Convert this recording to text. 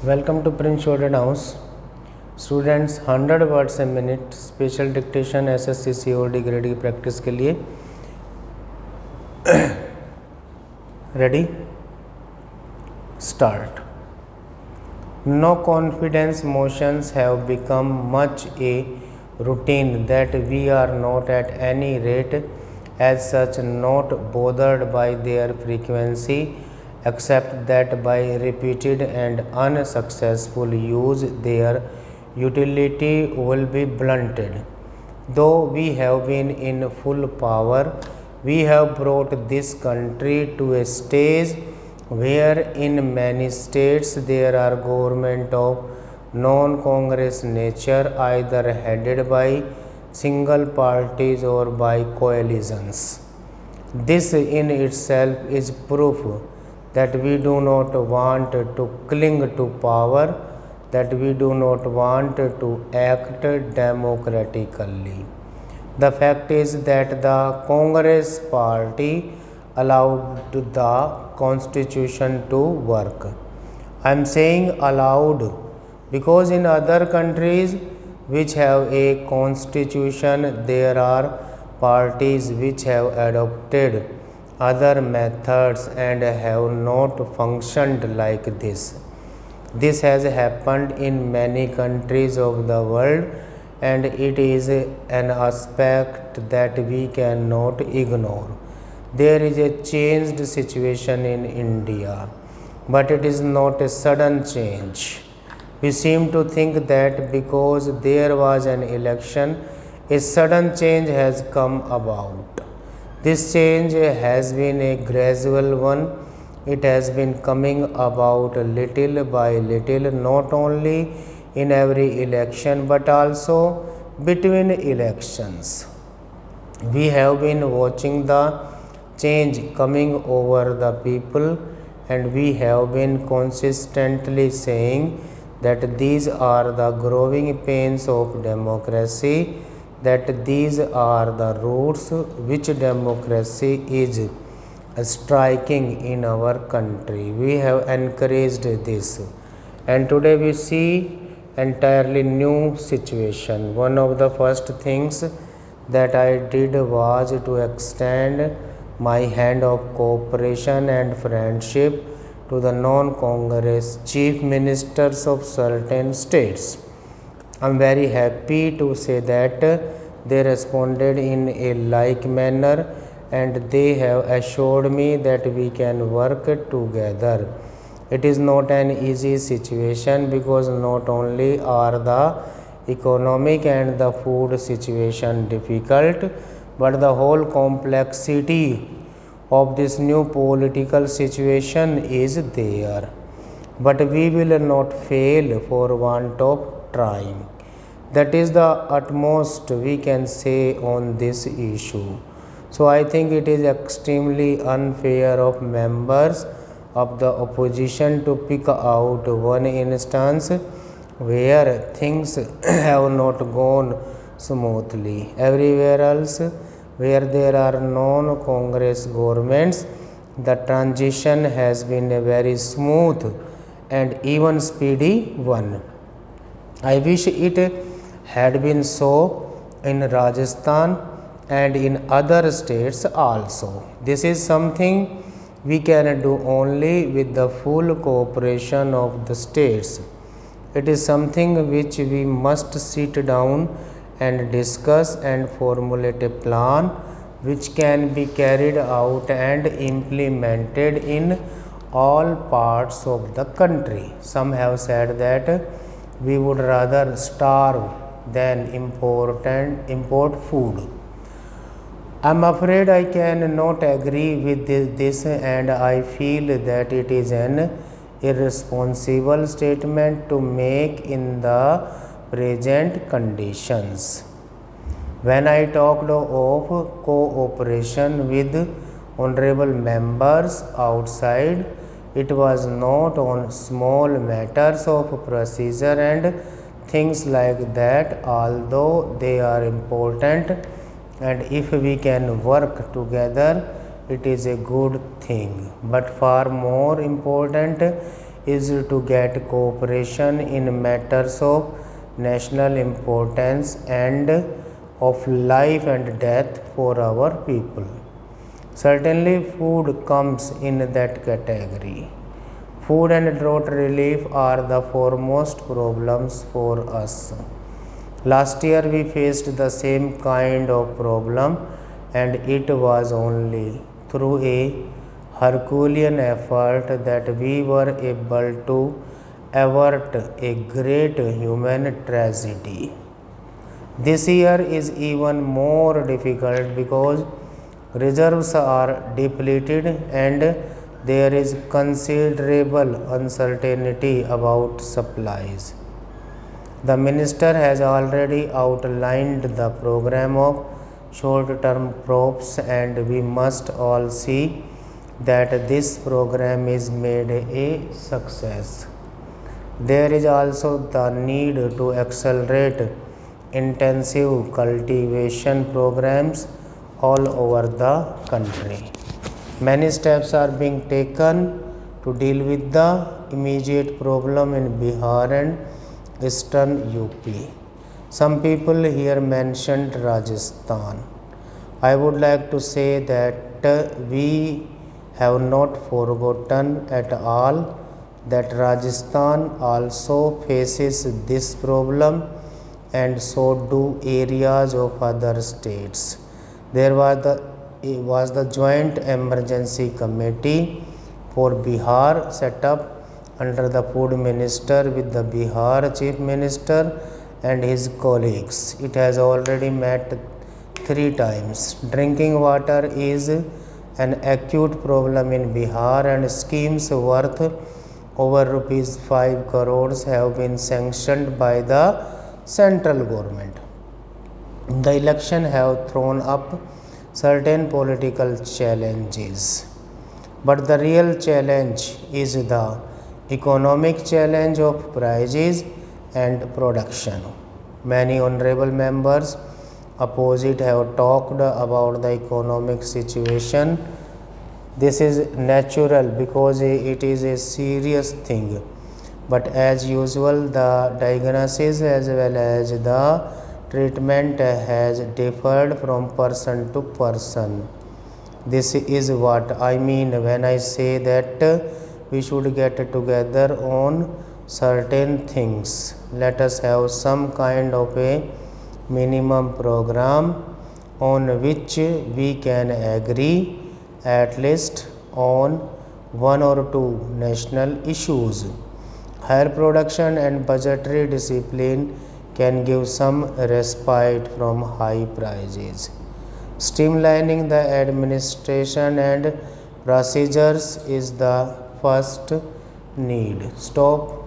Welcome to Prince Jordan House. Students 100 words a minute special dictation SSC COD grade की practice के लिए ready start. No confidence motions have become much a routine that we are not at any rate as such not bothered by their frequency except that by repeated and unsuccessful use their utility will be blunted. Though we have been in full power, we have brought this country to a stage where in many states there are government of non-Congress nature either headed by single parties or by coalitions. This in itself is proof that we do not want to cling to power, that we do not want to act democratically. The fact is that the Congress party allowed the constitution to work. I am saying allowed because in other countries which have a constitution there are parties which have adopted other methods and have not functioned like this. This has happened in many countries of the world and it is an aspect that we cannot ignore. There is a changed situation in India, but it is not a sudden change. We seem to think that because there was an election, a sudden change has come about. This change has been a gradual one. It has been coming about little by little, not only in every election but also between elections. We have been watching the change coming over the people and we have been consistently saying that these are the growing pains of democracy, that these are the roots which democracy is striking in our country. We have encouraged this and today we see entirely new situation. One of the first things that I did was to extend my hand of cooperation and friendship to the non-Congress chief ministers of certain states. I am very happy to say that they responded in a like manner and they have assured me that we can work together. It is not an easy situation because not only are the economic and the food situation difficult, but the whole complexity of this new political situation is there. But we will not fail for want of trying. That is the utmost we can say on this issue. So I think it is extremely unfair of members of the opposition to pick out one instance where things have not gone smoothly. Everywhere else where there are non-Congress governments, the transition has been a very smooth and even speedy one. I wish it had been so in Rajasthan and in other states also. This is something we can do only with the full cooperation of the states. It is something which we must sit down and discuss and formulate a plan which can be carried out and implemented in all parts of the country. Some have said that we would rather starve than import food. I am afraid I cannot agree with this and I feel that it is an irresponsible statement to make in the present conditions. When I talked of cooperation with honorable members outside, it was not on small matters of procedure and things like that, although they are important and if we can work together, it is a good thing. But far more important is to get cooperation in matters of national importance and of life and death for our people. Certainly, food comes in that category. Food and drought relief are the foremost problems for us. Last year we faced the same kind of problem, and it was only through a Herculean effort that we were able to avert a great human tragedy. This year is even more difficult because reserves are depleted and there is considerable uncertainty about supplies. The minister has already outlined the program of short-term crops, and we must all see that this program is made a success. There is also the need to accelerate intensive cultivation programs all over the country. Many steps are being taken to deal with the immediate problem in Bihar and eastern UP. Some people here mentioned Rajasthan. I would like to say that we have not forgotten at all that Rajasthan also faces this problem, and so do areas of other states. There was the Joint Emergency Committee for Bihar set up under the Food Minister with the Bihar Chief Minister and his colleagues. It has already met 3 times. Drinking water is an acute problem in Bihar, and schemes worth over rupees 5 crores have been sanctioned by the central government. The election have thrown up certain political challenges, but the real challenge is the economic challenge of prices and production. Many honorable members opposite have talked about the economic situation. This is natural because it is a serious thing, but as usual the diagnosis as well as the treatment has differed from person to person. This is what I mean when I say that we should get together on certain things. Let us have some kind of a minimum program on which we can agree, at least on 1 or 2 national issues. Higher production and budgetary discipline can give some respite from high prices. Streamlining the administration and procedures is the first need. Stop.